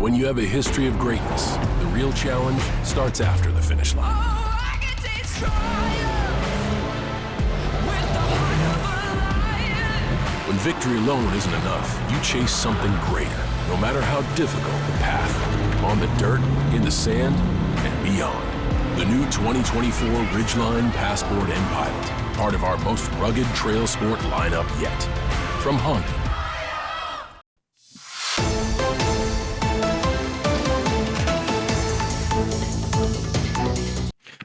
when you have a history of greatness, the real challenge starts after the finish line. I can taste triumph with the heart of a lion. When victory alone isn't enough, you chase something greater, no matter how difficult the path, on the dirt, in the sand, and beyond. The new 2024 Ridgeline Passport and Pilot, part of our most rugged trail sport lineup yet. From Honda.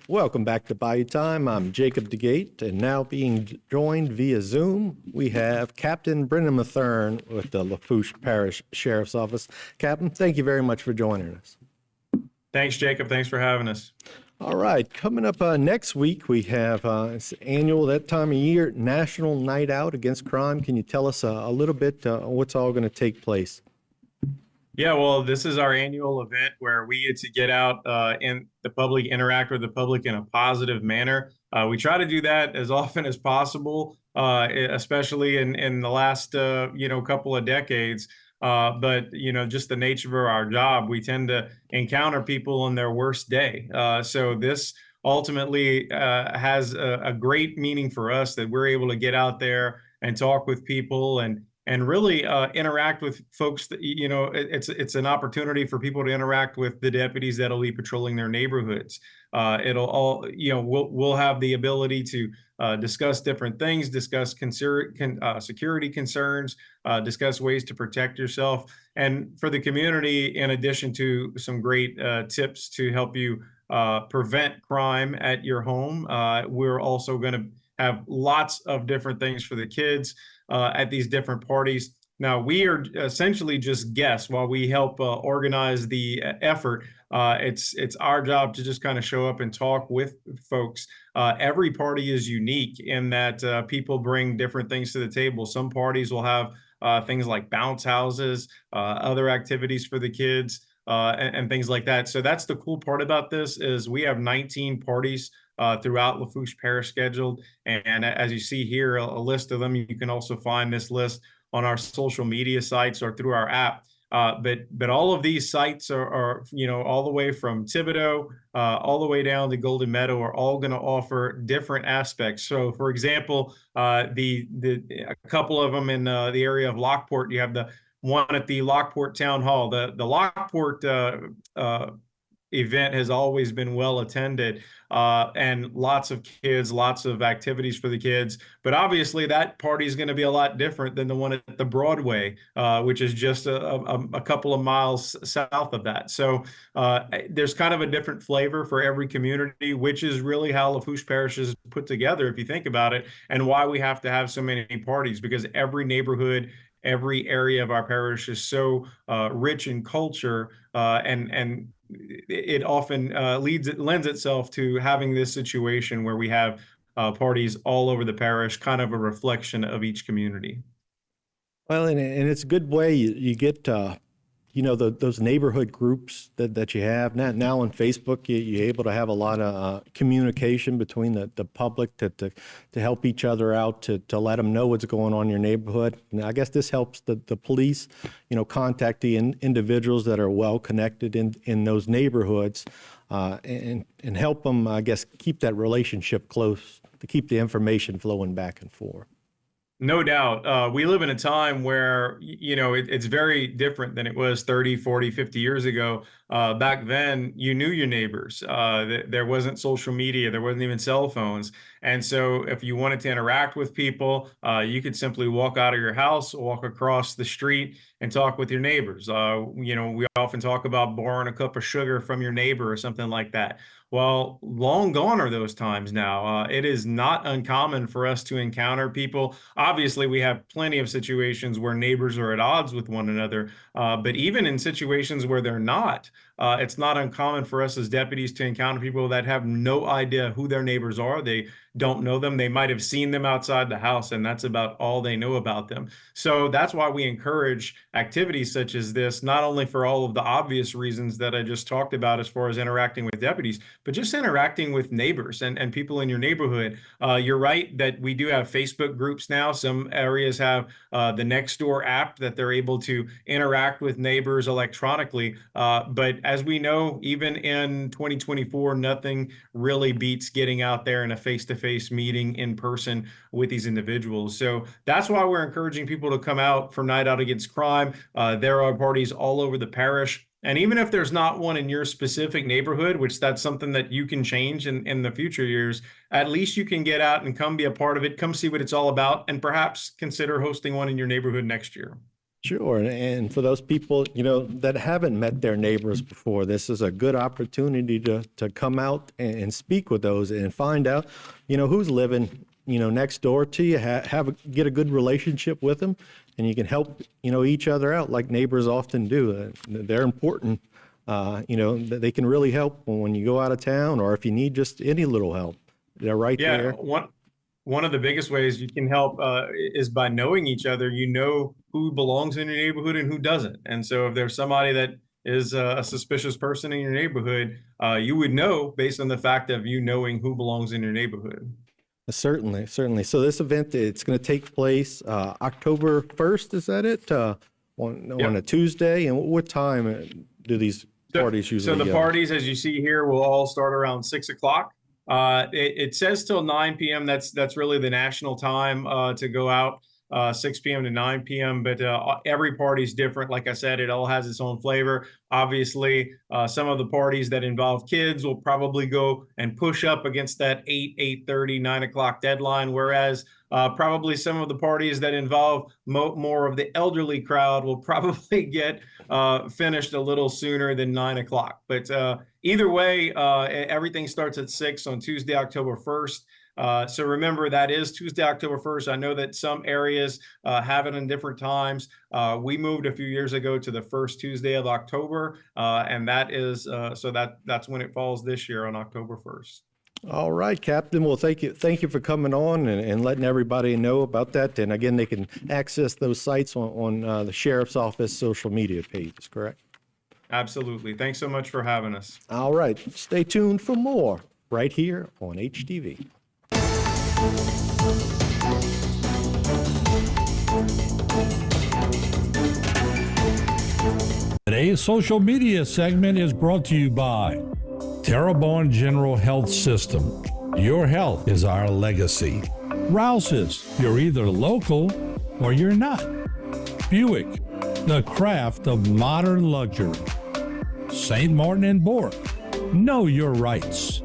Welcome back to Bayou Time. I'm Jacob DeGate, and now being joined via Zoom, we have Captain Brendan Mathern with the Lafourche Parish Sheriff's Office. Captain, thank you very much for joining us. Thanks, Jacob. Thanks for having us. All right, coming up next week, we have it's annual, that time of year, National Night Out Against Crime. Can you tell us a little bit what's all going to take place? Yeah, well, this is our annual event where we get to get out and the public, interact with the public in a positive manner. We try to do that as often as possible, especially in the last couple of decades. But just the nature of our job, we tend to encounter people on their worst day. So this ultimately has a great meaning for us, that we're able to get out there and talk with people and really interact with folks. That, it's an opportunity for people to interact with the deputies that'll be patrolling their neighborhoods. We'll have the ability to discuss different things, discuss security concerns, discuss ways to protect yourself. And for the community, in addition to some great tips to help you prevent crime at your home, we're also going to have lots of different things for the kids at these different parties. Now, we are essentially just guests while we help organize the effort. It's our job to just kind of show up and talk with folks. Every party is unique in that people bring different things to the table. Some parties will have things like bounce houses, other activities for the kids, and things like that. So that's the cool part about this, is we have 19 parties throughout Lafourche Parish scheduled. And as you see here, a list of them. You can also find this list on our social media sites or through our app. But all of these sites are all the way from Thibodaux all the way down to Golden Meadow, are all going to offer different aspects. So, for example, a couple of them in the area of Lockport, you have the one at the Lockport Town Hall. The Lockport event has always been well attended, and lots of kids, lots of activities for the kids. But obviously that party is going to be a lot different than the one at the Broadway, which is just a couple of miles south of that. So there's kind of a different flavor for every community, which is really how Lafourche Parish is put together, if you think about it, and why we have to have so many parties, because every neighborhood, every area of our parish is so rich in culture, and it often lends itself to having this situation where we have parties all over the parish, kind of a reflection of each community. Well, and it's a good way you get those neighborhood groups that you have now on Facebook. You're able to have a lot of communication between the public to help each other out, to let them know what's going on in your neighborhood. And I guess this helps the police, contact the individuals that are well connected in those neighborhoods, and help them, I guess, keep that relationship close, to keep the information flowing back and forth. No doubt. We live in a time where, it's very different than it was 30, 40, 50 years ago. Back then, you knew your neighbors. There wasn't social media. There wasn't even cell phones. And so if you wanted to interact with people, you could simply walk out of your house, walk across the street, and talk with your neighbors. We often talk about borrowing a cup of sugar from your neighbor or something like that. Well, long gone are those times now. It is not uncommon for us to encounter people. Obviously, we have plenty of situations where neighbors are at odds with one another. But even in situations where they're not, it's not uncommon for us as deputies to encounter people that have no idea who their neighbors are. They don't know them. They might have seen them outside the house, and that's about all they know about them. So that's why we encourage activities such as this, not only for all of the obvious reasons that I just talked about as far as interacting with deputies, but just interacting with neighbors and people in your neighborhood. You're right that we do have Facebook groups now. Some areas have the Nextdoor app that they're able to interact with neighbors electronically. But as we know, even in 2024, nothing really beats getting out there in a face-to-face meeting in person with these individuals. So that's why we're encouraging people to come out for Night Out Against Crime. There are parties all over the parish. And even if there's not one in your specific neighborhood, which that's something that you can change in the future years, at least you can get out and come be a part of it, come see what it's all about, and perhaps consider hosting one in your neighborhood next year. Sure. And for those people, that haven't met their neighbors before, this is a good opportunity to come out and speak with those and find out, who's living, next door to you, get a good relationship with them, and you can help, each other out like neighbors often do. They're important. They can really help when you go out of town, or if you need just any little help, they're right there. One of the biggest ways you can help is by knowing each other. You know who belongs in your neighborhood and who doesn't. And so if there's somebody that is a suspicious person in your neighborhood, you would know based on the fact of you knowing who belongs in your neighborhood. Certainly. So this event, it's going to take place October 1st, is that it? On a Tuesday? And what time do these parties usually So the go? parties, as you see here, will all start around 6 o'clock. It says till 9 p.m. That's really the national time to go out, 6 p.m. to 9 p.m. But every party is different. Like I said, it all has its own flavor. Obviously, some of the parties that involve kids will probably go and push up against that 8:30, 9 o'clock deadline, whereas probably some of the parties that involve more of the elderly crowd will probably get finished a little sooner than 9 o'clock. But either way, everything starts at 6 on Tuesday, October 1st. So remember, that is Tuesday, October 1st. I know that some areas have it in different times. We moved a few years ago to the first Tuesday of October, and that is that's when it falls this year on October 1st. All right, Captain. Well, thank you for coming on and letting everybody know about that. And again, they can access those sites on the Sheriff's Office social media pages, correct? Absolutely. Thanks so much for having us. All right. Stay tuned for more right here on HTV. Today's social media segment is brought to you by Terrebonne General Health System. Your health is our legacy. Rouse's, you're either local or you're not. Buick, the craft of modern luxury. St. Martin and Bork, know your rights.